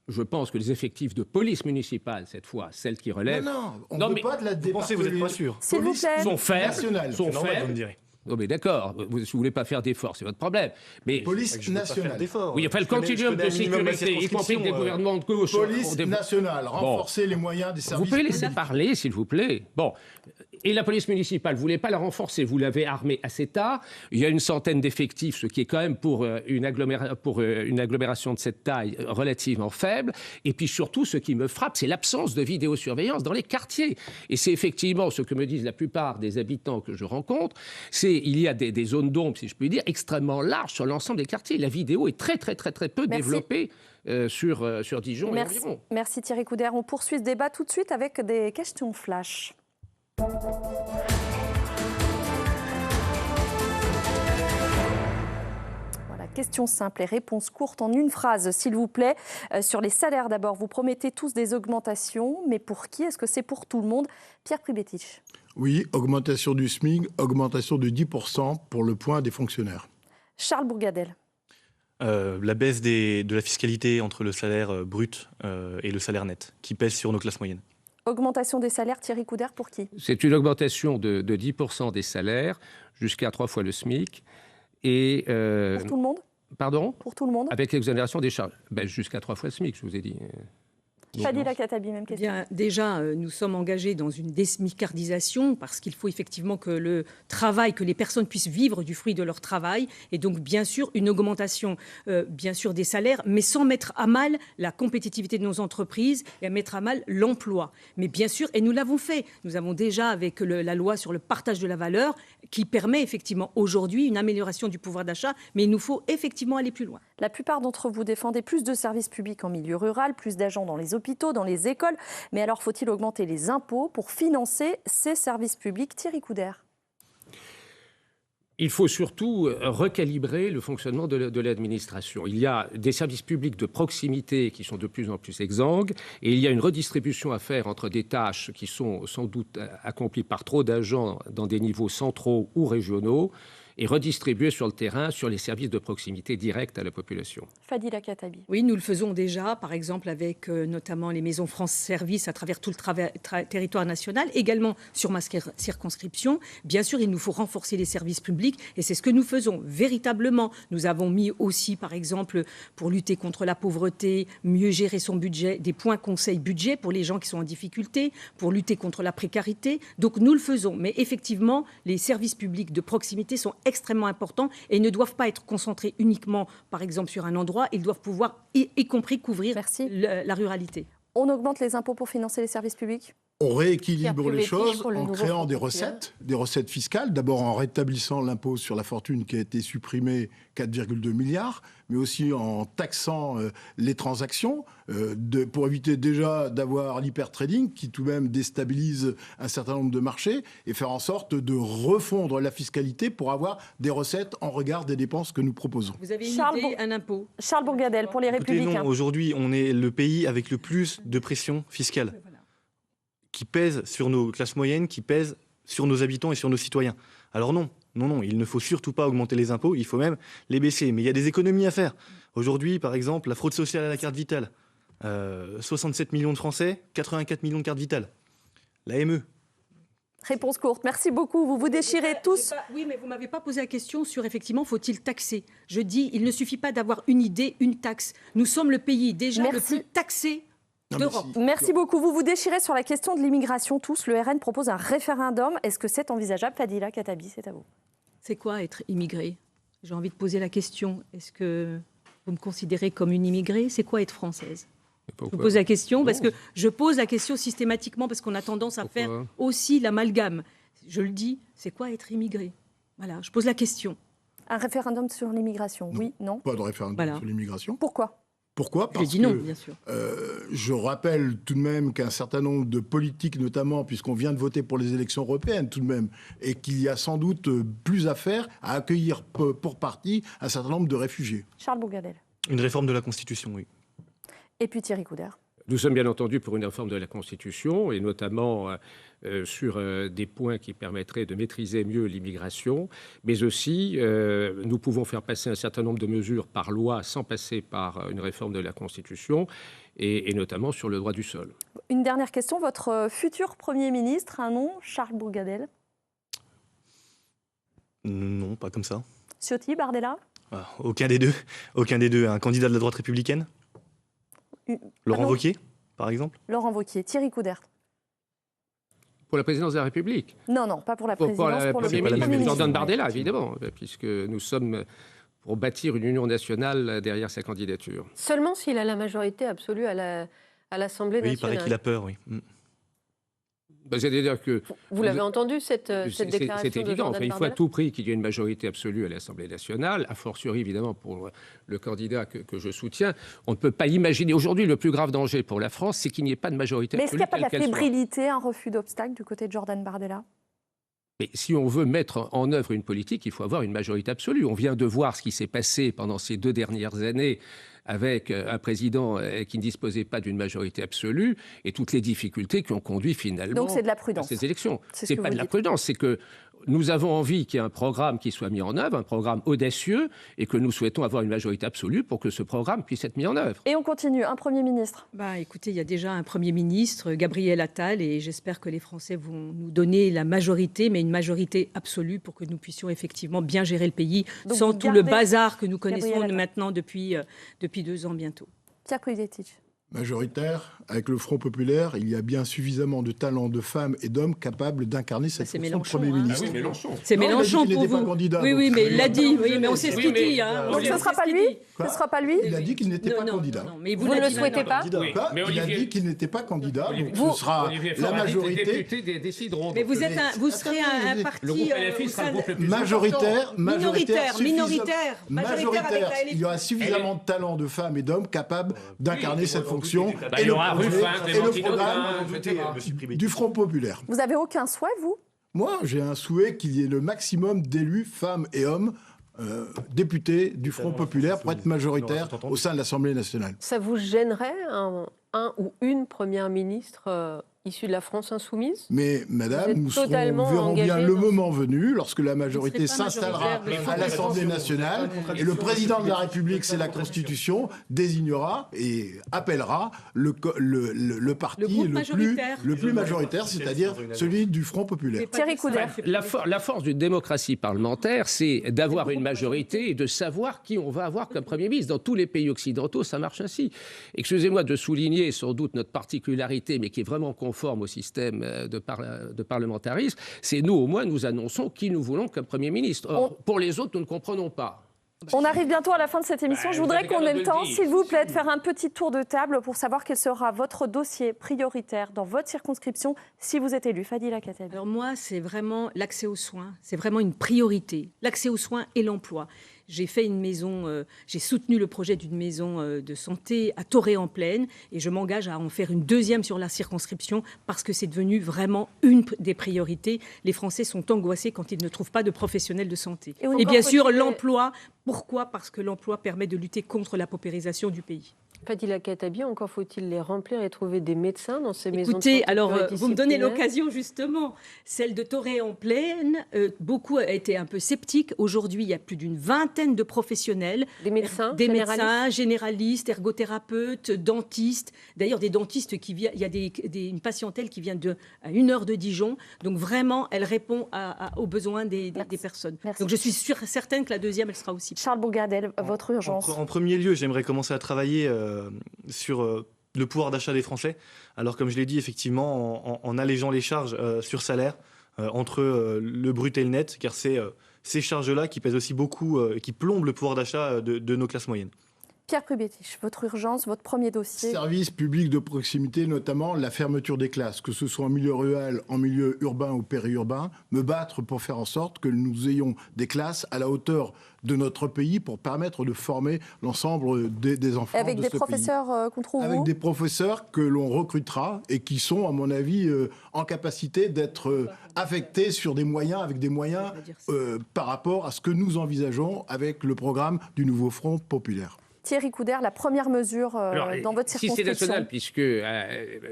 je pense que les effectifs de police municipale, cette fois, celles qui relèvent... Non, on Non, ne mais peut pas de la Vous pensez, vous n'êtes pas départager. sûr? S'il vous Police plaît. sont faibles, nationale. sont C'est normal, vous me faibles. direz. Non, mais d'accord, vous ne voulez pas faire d'efforts, c'est votre problème. Mais Police Je peux pas faire nationale. d'efforts. oui, enfin, le Je connais- continuum je de connais un minimum la sécurité, y compris des circonscription, gouvernements de gauche... Police ont- nationale. Renforcer les moyens des Vous services pouvez laisser publics. parler, s'il vous plaît. Bon. Et la police municipale, vous ne voulez pas la renforcer, vous l'avez armée assez tard. Il y a une centaine d'effectifs, ce qui est quand même pour une agglomération de cette taille relativement faible. Et puis surtout, ce qui me frappe, c'est l'absence de vidéosurveillance dans les quartiers. Et c'est effectivement ce que me disent la plupart des habitants que je rencontre. Il y a des zones d'ombre, si je puis dire, extrêmement larges sur l'ensemble des quartiers. La vidéo est très peu Merci. développée sur Dijon et environ. Merci Thierry Coudert. On poursuit ce débat tout de suite avec des questions flash. Voilà, question simple et réponse courte en une phrase, s'il vous plaît. Sur les salaires d'abord, vous promettez tous des augmentations, mais pour qui? Est-ce que c'est pour tout le monde? Pierre Pribetich. Oui, augmentation du SMIC, augmentation de 10% pour le point des fonctionnaires. Charles Bourgadel. La baisse de la fiscalité entre le salaire brut et le salaire net, qui pèse sur nos classes moyennes. Augmentation des salaires, Thierry Coudert, pour qui? C'est une augmentation de 10% des salaires jusqu'à 3 fois le SMIC. Et, Pour tout le monde? pardon? Pour tout le monde? Avec l'exonération des charges. Ben, jusqu'à 3 fois le SMIC, je vous ai dit. Fadila Khattabi, même question. Bien, déjà, nous sommes engagés dans une désmicardisation parce qu'il faut effectivement que le travail, que les personnes puissent vivre du fruit de leur travail. Et donc, bien sûr, une augmentation bien sûr des salaires, mais sans mettre à mal la compétitivité de nos entreprises et à mettre à mal l'emploi. Mais bien sûr, et nous l'avons fait. Nous avons déjà, avec la loi sur le partage de la valeur, qui permet effectivement aujourd'hui une amélioration du pouvoir d'achat, mais il nous faut effectivement aller plus loin. La plupart d'entre vous défendez plus de services publics en milieu rural, plus d'agents dans les hôpitaux, dans les écoles. Mais alors, faut-il augmenter les impôts pour financer ces services publics? Thierry Coudert. Il faut surtout recalibrer le fonctionnement de l'administration. Il y a des services publics de proximité qui sont de plus en plus exsangues et il y a une redistribution à faire entre des tâches qui sont sans doute accomplies par trop d'agents dans des niveaux centraux ou régionaux et redistribuer sur le terrain, sur les services de proximité directs à la population. Fadila Khattabi. Oui, nous le faisons déjà, par exemple avec notamment les maisons France Service à travers tout le territoire national, également sur ma circonscription. Bien sûr, il nous faut renforcer les services publics et c'est ce que nous faisons véritablement. Nous avons mis aussi, par exemple, pour lutter contre la pauvreté, mieux gérer son budget, des points conseil budget pour les gens qui sont en difficulté, pour lutter contre la précarité. Donc nous le faisons. Mais effectivement, les services publics de proximité sont extrêmement importants et ne doivent pas être concentrés uniquement, par exemple, sur un endroit. Ils doivent pouvoir, y compris, couvrir la ruralité. On augmente les impôts pour financer les services publics? On rééquilibre Pierre les Pribetich choses pour le en nouveau créant des fonds recettes fiscales. D'abord en rétablissant l'impôt sur la fortune qui a été supprimé, 4,2 milliards, mais aussi en taxant les transactions pour éviter déjà d'avoir l'hypertrading qui tout de même déstabilise un certain nombre de marchés et faire en sorte de refondre la fiscalité pour avoir des recettes en regard des dépenses que nous proposons. Vous avez une idée, un impôt? Charles Bourgadel, pour les Écoutez, Républicains. non, aujourd'hui, on est le pays avec le plus de pression fiscale qui pèse sur nos classes moyennes, qui pèse sur nos habitants et sur nos citoyens. Alors non, il ne faut surtout pas augmenter les impôts, il faut même les baisser. Mais il y a des économies à faire. Aujourd'hui, par exemple, la fraude sociale à la carte vitale. 67 millions de Français, 84 millions de cartes vitales. L'AME. Réponse courte. Merci beaucoup. Vous vous déchirez tous. Oui, mais vous ne m'avez pas posé la question sur, effectivement, faut-il taxer? Je dis, il ne suffit pas d'avoir une idée, une taxe. Nous sommes le pays déjà le plus taxé d'Europe. Merci beaucoup. Vous vous déchirez sur la question de l'immigration tous. Le RN propose un référendum. Est-ce que c'est envisageable? Fadila Khattabi, c'est à vous. C'est quoi être immigré? J'ai envie de poser la question. Est-ce que vous me considérez comme une immigrée? C'est quoi être française? Je vous pose la question parce que je pose la question systématiquement parce qu'on a tendance à faire aussi l'amalgame. Je le dis, c'est quoi être immigré? Voilà, je pose la question. Un référendum sur l'immigration? Oui, non? Pas de référendum sur l'immigration. Pourquoi? Pourquoi ? J'ai dit non, bien sûr. Je rappelle tout de même qu'un certain nombre de politiques, notamment, puisqu'on vient de voter pour les élections européennes tout de même, et qu'il y a sans doute plus à faire à accueillir pour partie un certain nombre de réfugiés. Charles Bourgadel. Une réforme de la Constitution, oui. Et puis Thierry Coudert. Nous sommes bien entendu pour une réforme de la Constitution et notamment sur des points qui permettraient de maîtriser mieux l'immigration, mais aussi nous pouvons faire passer un certain nombre de mesures par loi sans passer par une réforme de la Constitution et notamment sur le droit du sol. Une dernière question. Votre futur Premier ministre, un nom, Charles Bourgadel? Non, pas comme ça. Ciotti, Bardella? Aucun des deux. Aucun des deux. Un candidat de la droite républicaine ? Laurent Wauquiez, par exemple ? Laurent Wauquiez. Thierry Coudert. Pour la présidence de la République. Non, pas pour la présidence, pour le Premier ministre. Jordan Bardella, ouais, évidemment, puisque nous sommes pour bâtir une union nationale derrière sa candidature. Seulement s'il a la majorité absolue à l'Assemblée nationale. Oui, il paraît qu'il a peur, oui. C'est-à-dire que Vous l'avez entendu, cette déclaration c'est de évident. Jordan Il faut à Bardella ? tout prix qu'il y ait une majorité absolue à l'Assemblée nationale, a fortiori évidemment pour le candidat que je soutiens. On ne peut pas imaginer. Aujourd'hui, le plus grave danger pour la France, c'est qu'il n'y ait pas de majorité Mais est-ce qu'il absolue. n'y a pas de la fébrilité, un refus d'obstacle du côté de Jordan Bardella? Mais si on veut mettre en œuvre une politique, il faut avoir une majorité absolue. On vient de voir ce qui s'est passé pendant ces 2 dernières années avec un président qui ne disposait pas d'une majorité absolue et toutes les difficultés qui ont conduit finalement Donc c'est de la prudence. à ces élections. C'est ce C'est que pas vous de la dites. prudence, c'est que nous avons envie qu'il y ait un programme qui soit mis en œuvre, un programme audacieux, et que nous souhaitons avoir une majorité absolue pour que ce programme puisse être mis en œuvre. Et on continue. Un Premier ministre. Écoutez, il y a déjà un Premier ministre, Gabriel Attal, et j'espère que les Français vont nous donner la majorité, mais une majorité absolue pour que nous puissions effectivement bien gérer le pays Donc sans vous tout le gardez bazar que nous Gabriel connaissons Attal. maintenant depuis 2 ans bientôt. Pierre Kouyétich. Majoritaire, avec le Front populaire, il y a bien suffisamment de talents de femmes et d'hommes capables d'incarner cette c'est fonction de Mélenchon, Premier hein. ministre. Mélenchon. C'est Non, il a dit Mélenchon qu'il pour n'était pas vous. candidat, Oui, donc mais c'est- il l'a dit. Oui, mais on sait ce Oui, qu'il mais- dit. Hein. Donc On ce sait ne sera ce pas qu'il lui dit. Quoi Ce ne sera pas lui Il a dit qu'il n'était pas candidat. mais Vous ne le l'avez dit, souhaitez pas Quoi Mais Il a Olivier- dit qu'il n'était pas candidat, donc Vous- ce sera Olivier la Faure a dit que les majorité députés décideront. Mais vous, Attendez, vous serez un attendez, parti Le groupe LFI au sera sein le groupe le de- plus majoritaire, minoritaire majoritaire avec la il y aura suffisamment de talents de femmes et d'hommes capables d'incarner cette fonction Il y aura Ruffin, et le Clémentine programme Autain, etc. du Front populaire. Vous avez aucun souhait, vous? Moi, j'ai un souhait qu'il y ait le maximum d'élus, femmes et hommes, députés du Front populaire pour être majoritaire au sein de l'Assemblée nationale. Ça vous gênerait un ou une première ministre issue de la France insoumise ? Mais Vous êtes madame, nous totalement verrons bien engagé le dans- moment venu, lorsque la majorité Vous ne serez pas s'installera majoritaire, à l'Assemblée nationale, et le président de la République, c'est la Constitution, désignera et appellera le parti Le groupe majoritaire. le plus majoritaire, c'est-à-dire celui du Front populaire. Thierry Coudert. La force d'une démocratie parlementaire, c'est d'avoir une majorité et de savoir qui on va avoir comme Premier ministre. Dans tous les pays occidentaux, ça marche ainsi. Excusez-moi de souligner sans doute notre particularité, mais qui est vraiment conforme au système de parlementarisme, c'est nous, au moins, nous annonçons qui nous voulons comme Premier ministre. Or, pour les autres, nous ne comprenons pas. On arrive bientôt à la fin de cette émission. Bah, Je voudrais vous qu'on avez ait le qu'à temps, le dire. s'il vous plaît, de faire un petit tour de table pour savoir quel sera votre dossier prioritaire dans votre circonscription si vous êtes élu. Fadila Khattabi. Alors moi, c'est vraiment l'accès aux soins. C'est vraiment une priorité. L'accès aux soins et l'emploi. J'ai fait une maison, j'ai soutenu le projet d'une maison de santé à Torré-en-Plaine et je m'engage à en faire une deuxième sur la circonscription parce que c'est devenu vraiment une des priorités. Les Français sont angoissés quand ils ne trouvent pas de professionnels de santé. Et au Et bien encore sûr, faut-il- l'emploi. Pourquoi ? Parce que l'emploi permet de lutter contre la paupérisation du pays. Fadila Khattabi, encore faut-il les remplir et trouver des médecins dans ces maisons de Écoutez, santé alors vous me donnez pluridisciplinaires. l'occasion justement. Celle de Torré-en-Plaine, beaucoup a été un peu sceptiques. Aujourd'hui, il y a plus d'une vingtaine de professionnels. Des médecins Des généralistes médecins, généralistes, ergothérapeutes, dentistes. D'ailleurs, des dentistes qui viennent. Il y a une patientèle qui vient à 1 heure de Dijon. Donc vraiment, elle répond aux besoins des personnes. Merci. Donc je suis certaine que la deuxième, elle sera aussi. Charles Bourgadel, votre urgence. En premier lieu, j'aimerais commencer à travailler sur le pouvoir d'achat des Français. Alors, comme je l'ai dit, effectivement, en allégeant les charges sur salaire entre le brut et le net, car c'est ces charges-là qui pèsent aussi beaucoup, qui plombent le pouvoir d'achat de nos classes moyennes. Pierre Pribetich, votre urgence, votre premier dossier. Service public de proximité, notamment la fermeture des classes, que ce soit en milieu rural, en milieu urbain ou périurbain, me battre pour faire en sorte que nous ayons des classes à la hauteur de notre pays pour permettre de former l'ensemble des enfants avec de des ce professeurs qu'on trouve Avec où des professeurs que l'on recrutera et qui sont, à mon avis, en capacité d'être affectés sur des moyens, avec des moyens par rapport à ce que nous envisageons avec le programme du nouveau Front populaire. Thierry Coudert, la première mesure dans votre circonscription. Si c'est national, puisque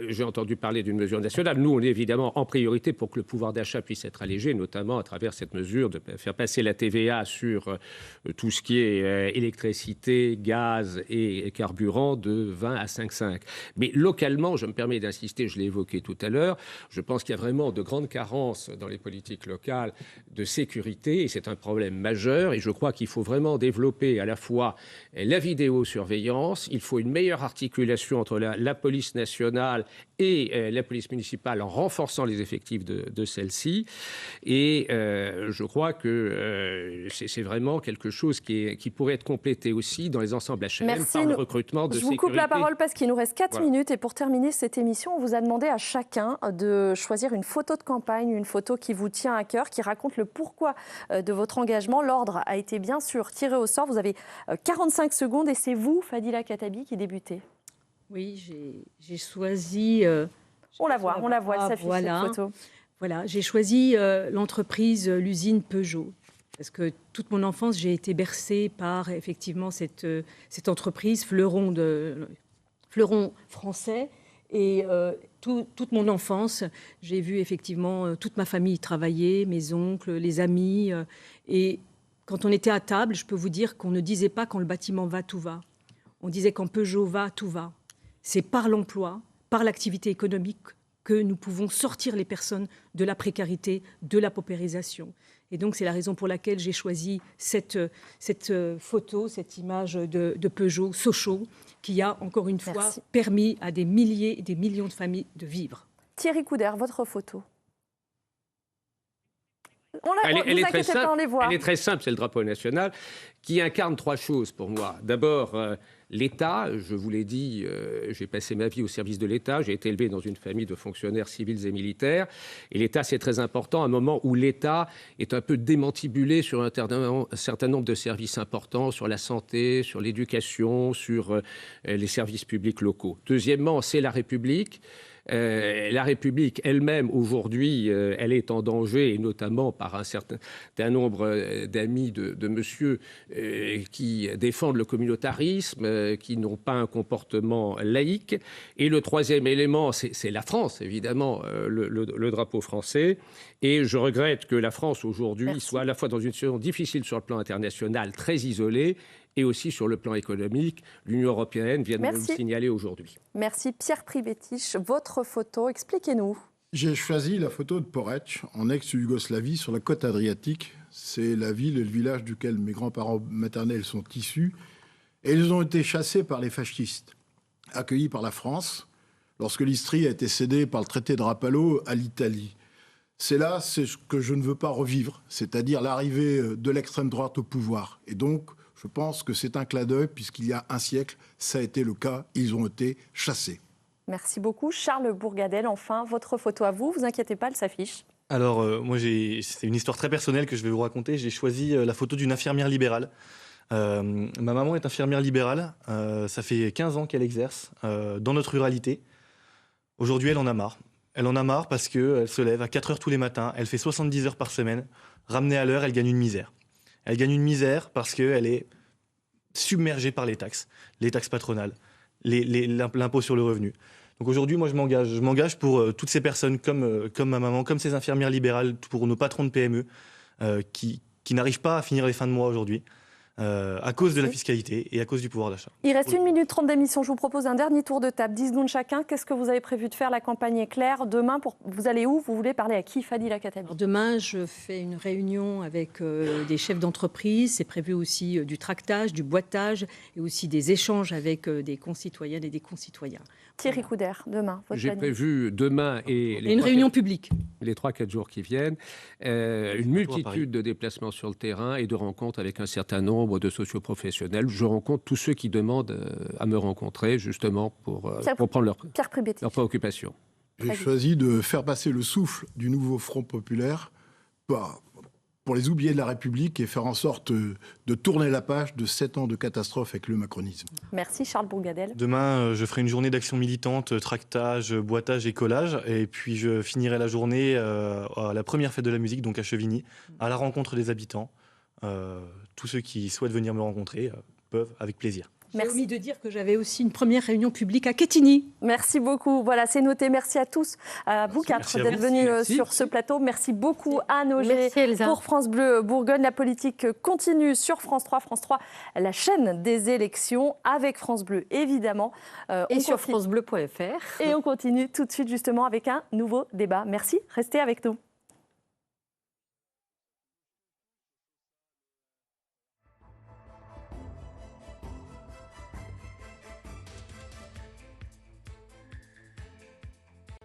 j'ai entendu parler d'une mesure nationale, nous, on est évidemment en priorité pour que le pouvoir d'achat puisse être allégé, notamment à travers cette mesure de faire passer la TVA sur tout ce qui est électricité, gaz et carburant de 20 à 5,5. Mais localement, je me permets d'insister, je l'ai évoqué tout à l'heure, je pense qu'il y a vraiment de grandes carences dans les politiques locales de sécurité, et c'est un problème majeur, et je crois qu'il faut vraiment développer à la fois la vidéosurveillance, il faut une meilleure articulation entre la police nationale et la police municipale en renforçant les effectifs de celle-ci. Et je crois que c'est vraiment quelque chose qui pourrait être complété aussi dans les ensembles HLM par le recrutement de sécurité. Je vous coupe la parole parce qu'il nous reste 4 minutes. Et pour terminer cette émission, on vous a demandé à chacun de choisir une photo de campagne, une photo qui vous tient à cœur, qui raconte le pourquoi de votre engagement. L'ordre a été bien sûr tiré au sort. Vous avez 45 secondes et c'est vous, Fadila Khattabi, qui débutez. Oui, j'ai choisi... on la voit, elle s'affiche, voilà, cette photo. Voilà, j'ai choisi l'entreprise, l'usine Peugeot. Parce que toute mon enfance, j'ai été bercée par effectivement cette entreprise, fleuron français. Et toute mon enfance, j'ai vu effectivement toute ma famille travailler, mes oncles, les amis. Et quand on était à table, je peux vous dire qu'on ne disait pas quand le bâtiment va, tout va. On disait quand Peugeot va, tout va. C'est par l'emploi, par l'activité économique que nous pouvons sortir les personnes de la précarité, de la paupérisation. Et donc, c'est la raison pour laquelle j'ai choisi cette photo, cette image de Peugeot, Sochaux, qui a, encore une fois, permis à des milliers et des millions de familles de vivre. Thierry Coudert, votre photo. Elle est très simple, elle est très simple, c'est le drapeau national, qui incarne 3 choses pour moi. D'abord, l'État, je vous l'ai dit, j'ai passé ma vie au service de l'État, j'ai été élevé dans une famille de fonctionnaires civils et militaires, et l'État, c'est très important, à un moment où l'État est un peu démantibulé sur un certain nombre de services importants, sur la santé, sur l'éducation, sur les services publics locaux. Deuxièmement, c'est la République. La République elle-même, aujourd'hui, elle est en danger, et notamment par un certain nombre d'amis de monsieur qui défendent le communautarisme, qui n'ont pas un comportement laïque. Et le troisième élément, c'est la France, évidemment, le drapeau français. Et je regrette que la France, aujourd'hui, soit à la fois dans une situation difficile sur le plan international, très isolée, et aussi sur le plan économique. L'Union européenne vient de nous le signaler aujourd'hui. Merci Pierre Pribetich. Votre photo, expliquez-nous. J'ai choisi la photo de Poreč, en ex-Yougoslavie, sur la côte adriatique. C'est la ville et le village duquel mes grands-parents maternels sont issus. Et ils ont été chassés par les fascistes, accueillis par la France, lorsque l'Istrie a été cédée par le traité de Rapallo à l'Italie. C'est ce que je ne veux pas revivre, c'est-à-dire l'arrivée de l'extrême droite au pouvoir. Et donc, je pense que c'est un clin d'œil, puisqu'il y a un siècle, ça a été le cas, ils ont été chassés. Merci beaucoup. Charles Bourgadel, enfin, votre photo à vous, vous inquiétez pas, elle s'affiche. Alors, moi, c'est une histoire très personnelle que je vais vous raconter. J'ai choisi la photo d'une infirmière libérale. Ma maman est infirmière libérale, ça fait 15 ans qu'elle exerce dans notre ruralité. Aujourd'hui, elle en a marre. Elle en a marre parce qu'elle se lève à 4 heures tous les matins, elle fait 70 heures par semaine. Ramenée à l'heure, elle gagne une misère. Elle gagne une misère parce qu'elle est submergée par les taxes patronales, l'impôt sur le revenu. Donc aujourd'hui, moi, je m'engage pour toutes ces personnes comme ma maman, comme ces infirmières libérales, pour nos patrons de PME qui n'arrivent pas à finir les fins de mois aujourd'hui. À cause de la fiscalité et à cause du pouvoir d'achat. Il reste 1 minute 30 d'émission. Je vous propose un dernier tour de table. 10 secondes chacun. Qu'est-ce que vous avez prévu de faire? La campagne est claire. Demain, vous allez où? Vous voulez parler à qui? Fadila Khattabi. Demain, je fais une réunion avec des chefs d'entreprise. C'est prévu aussi du tractage, du boitage et aussi des échanges avec des concitoyennes et des concitoyens. Thierry Coudert, demain, votre J'ai planning. prévu demain et Et une réunion publique. les 3-4 jours qui viennent, une multitude de déplacements sur le terrain et de rencontres avec un certain nombre de socioprofessionnels. Je rencontre tous ceux qui demandent à me rencontrer, justement, pour prendre Pierre Pribetty. leurs préoccupations. J'ai choisi de faire passer le souffle du nouveau Front populaire pour les oubliés de la République et faire en sorte de tourner la page de 7 ans de catastrophe avec le macronisme. Merci Charles Bourgadel. Demain, je ferai une journée d'action militante, tractage, boitage et collage. Et puis, je finirai la journée à la première fête de la musique, donc à Chevigny, à la rencontre des habitants. Tous ceux qui souhaitent venir me rencontrer peuvent, avec plaisir. J'ai omis de dire que j'avais aussi une première réunion publique à Quetigny. Merci beaucoup. Voilà, c'est noté. Merci à tous, à vous quatre, Merci à d'être vous. venus sur ce plateau. Merci beaucoup à Nogé Merci, Elsa. pour France Bleu Bourgogne. La politique continue sur France 3. France 3, la chaîne des élections avec France Bleu, évidemment. Et sur francebleu.fr. Et on continue tout de suite justement avec un nouveau débat. Merci, restez avec nous.